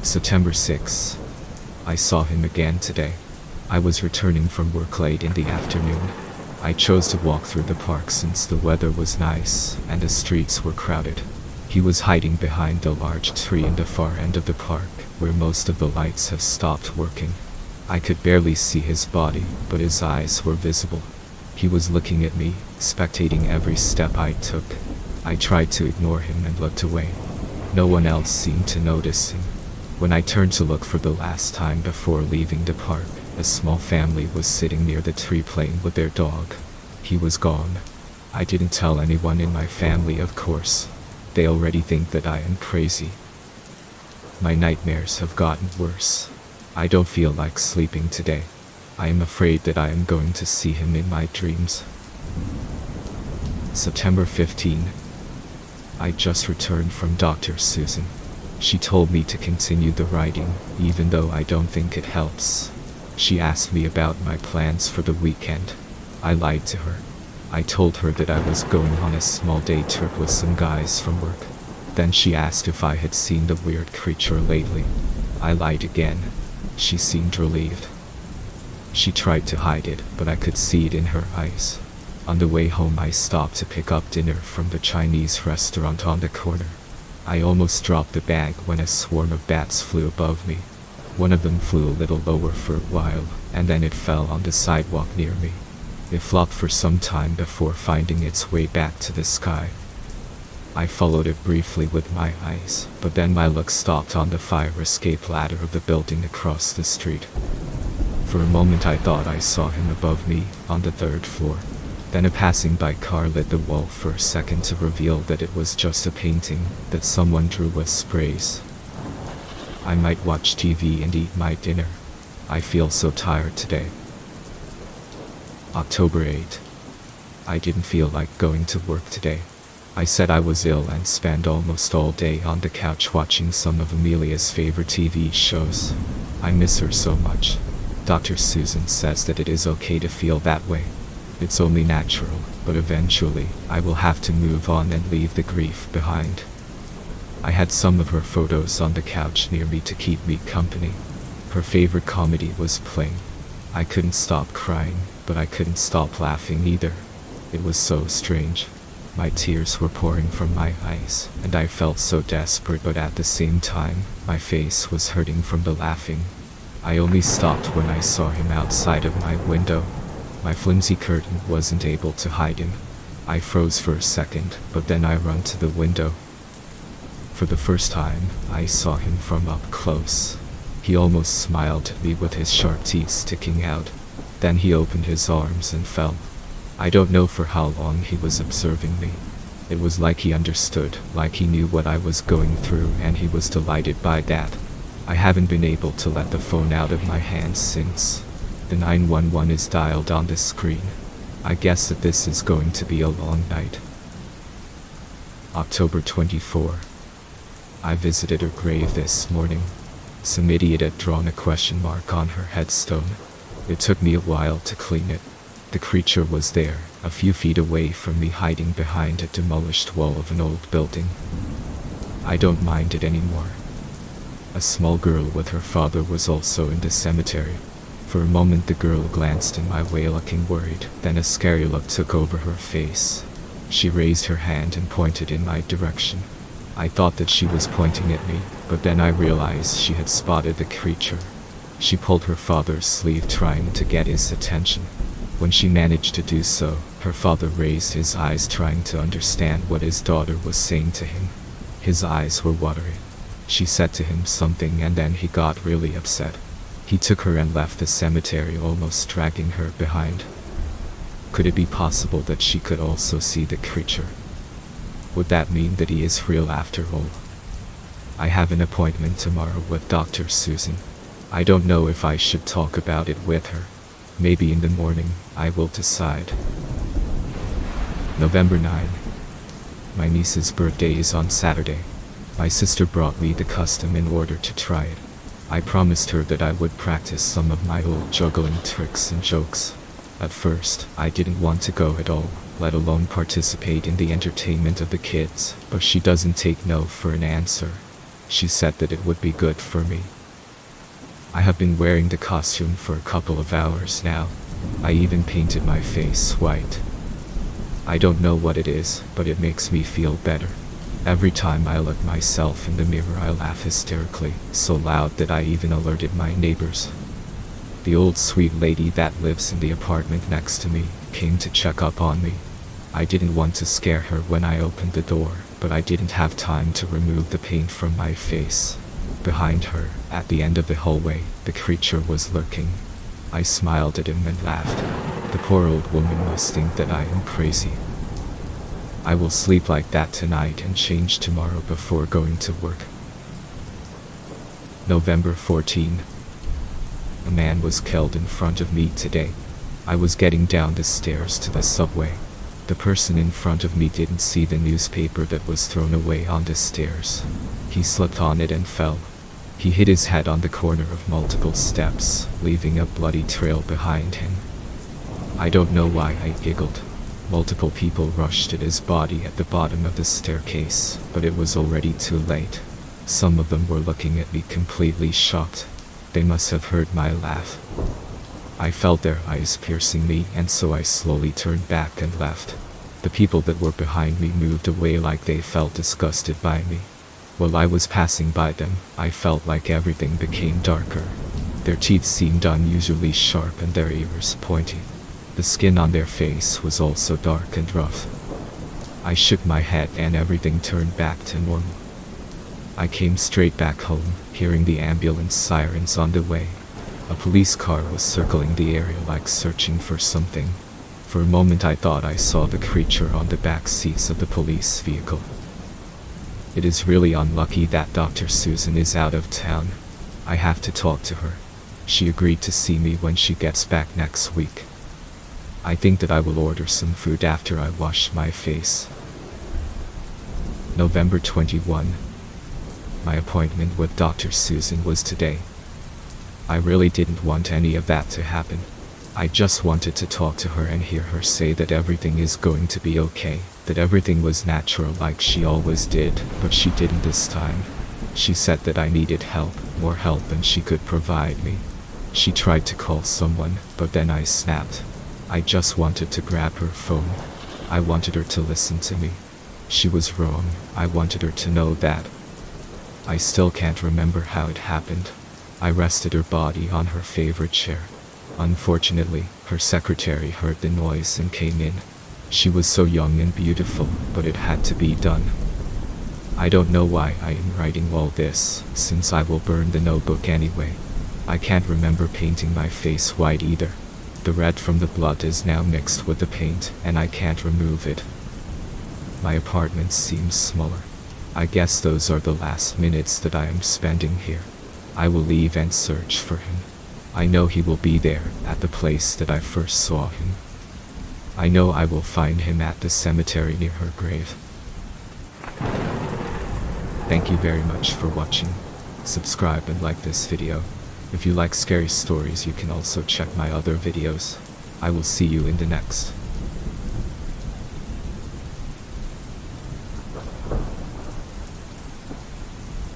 September 6. I saw him again today. I was returning from work late in the afternoon. I chose to walk through the park since the weather was nice and the streets were crowded. He was hiding behind a large tree in the far end of the park, where most of the lights have stopped working. I could barely see his body, but his eyes were visible. He was looking at me, spectating every step I took. I tried to ignore him and looked away. No one else seemed to notice him. When I turned to look for the last time before leaving the park, a small family was sitting near the tree playing with their dog. He was gone. I didn't tell anyone in my family, of course. They already think that I am crazy. My nightmares have gotten worse. I don't feel like sleeping today. I am afraid that I am going to see him in my dreams. September 15. I just returned from Dr. Susan. She told me to continue the writing, even though I don't think it helps. She asked me about my plans for the weekend. I lied to her. I told her that I was going on a small day trip with some guys from work. Then she asked if I had seen the weird creature lately. I lied again. She seemed relieved. She tried to hide it, but I could see it in her eyes. On the way home I stopped to pick up dinner from the Chinese restaurant on the corner. I almost dropped the bag when a swarm of bats flew above me. One of them flew a little lower for a while, and then it fell on the sidewalk near me. It flopped for some time before finding its way back to the sky. I followed it briefly with my eyes, but then my look stopped on the fire escape ladder of the building across the street. For a moment I thought I saw him above me, on the third floor. Then a passing by car lit the wall for a second to reveal that it was just a painting that someone drew with sprays. I might watch TV and eat my dinner. I feel so tired today. October 8. I didn't feel like going to work today. I said I was ill and spent almost all day on the couch watching some of Amelia's favorite TV shows. I miss her so much. Dr. Susan says that it is okay to feel that way. It's only natural, but eventually, I will have to move on and leave the grief behind. I had some of her photos on the couch near me to keep me company. Her favorite comedy was playing. I couldn't stop crying, but I couldn't stop laughing either. It was so strange. My tears were pouring from my eyes, and I felt so desperate, but at the same time, my face was hurting from the laughing. I only stopped when I saw him outside of my window. My flimsy curtain wasn't able to hide him. I froze for a second, but then I ran to the window. For the first time, I saw him from up close. He almost smiled at me with his sharp teeth sticking out. Then he opened his arms and fell. I don't know for how long he was observing me. It was like he understood, like he knew what I was going through, and he was delighted by that. I haven't been able to let the phone out of my hands since. The 911 is dialed on the screen. I guess that this is going to be a long night. October 24. I visited her grave this morning. Some idiot had drawn a question mark on her headstone. It took me a while to clean it. The creature was there, a few feet away from me, hiding behind a demolished wall of an old building. I don't mind it anymore. A small girl with her father was also in the cemetery. For a moment the girl glanced in my way looking worried, then a scary look took over her face. She raised her hand and pointed in my direction. I thought that she was pointing at me, but then I realized she had spotted the creature. She pulled her father's sleeve, trying to get his attention. When she managed to do so, her father raised his eyes, trying to understand what his daughter was saying to him. His eyes were watery. She said to him something, and then he got really upset. He took her and left the cemetery, almost dragging her behind. Could it be possible that she could also see the creature? Would that mean that he is real after all? I have an appointment tomorrow with Dr. Susan. I don't know if I should talk about it with her. Maybe in the morning, I will decide. November 9. My niece's birthday is on Saturday. My sister brought me the custom in order to try it. I promised her that I would practice some of my old juggling tricks and jokes. At first, I didn't want to go at all, let alone participate in the entertainment of the kids, but she doesn't take no for an answer. She said that it would be good for me. I have been wearing the costume for a couple of hours now. I even painted my face white. I don't know what it is, but it makes me feel better. Every time I look myself in the mirror, I laugh hysterically, so loud that I even alerted my neighbors. The old sweet lady that lives in the apartment next to me came to check up on me. I didn't want to scare her when I opened the door, but I didn't have time to remove the paint from my face. Behind her, at the end of the hallway, the creature was lurking. I smiled at him and laughed. The poor old woman must think that I am crazy. I will sleep like that tonight and change tomorrow before going to work. November 14. A man was killed in front of me today. I was getting down the stairs to the subway. The person in front of me didn't see the newspaper that was thrown away on the stairs. He slipped on it and fell. He hit his head on the corner of multiple steps, leaving a bloody trail behind him. I don't know why I giggled. Multiple people rushed at his body at the bottom of the staircase, but it was already too late. Some of them were looking at me completely shocked. They must have heard my laugh. I felt their eyes piercing me, and so I slowly turned back and left. The people that were behind me moved away like they felt disgusted by me. While I was passing by them, I felt like everything became darker. Their teeth seemed unusually sharp and their ears pointy. The skin on their face was also dark and rough. I shook my head and everything turned back to normal. I came straight back home, hearing the ambulance sirens on the way. A police car was circling the area like searching for something. For a moment I thought I saw the creature on the back seats of the police vehicle. It is really unlucky that Dr. Susan is out of town. I have to talk to her. She agreed to see me when she gets back next week. I think that I will order some food after I wash my face. November 21. My appointment with Dr. Susan was today. I really didn't want any of that to happen. I just wanted to talk to her and hear her say that everything is going to be okay, that everything was natural like she always did, but she didn't this time. She said that I needed help, more help than she could provide me. She tried to call someone, but then I snapped. I just wanted to grab her phone. I wanted her to listen to me. She was wrong. I wanted her to know that. I still can't remember how it happened. I rested her body on her favorite chair. Unfortunately, her secretary heard the noise and came in. She was so young and beautiful, but it had to be done. I don't know why I am writing all this, since I will burn the notebook anyway. I can't remember painting my face white either. The red from the blood is now mixed with the paint, and I can't remove it. My apartment seems smaller. I guess those are the last minutes that I am spending here. I will leave and search for him. I know he will be there, at the place that I first saw him. I know I will find him at the cemetery near her grave. Thank you very much for watching. Subscribe and like this video. If you like scary stories, you can also check my other videos. I will see you in the next.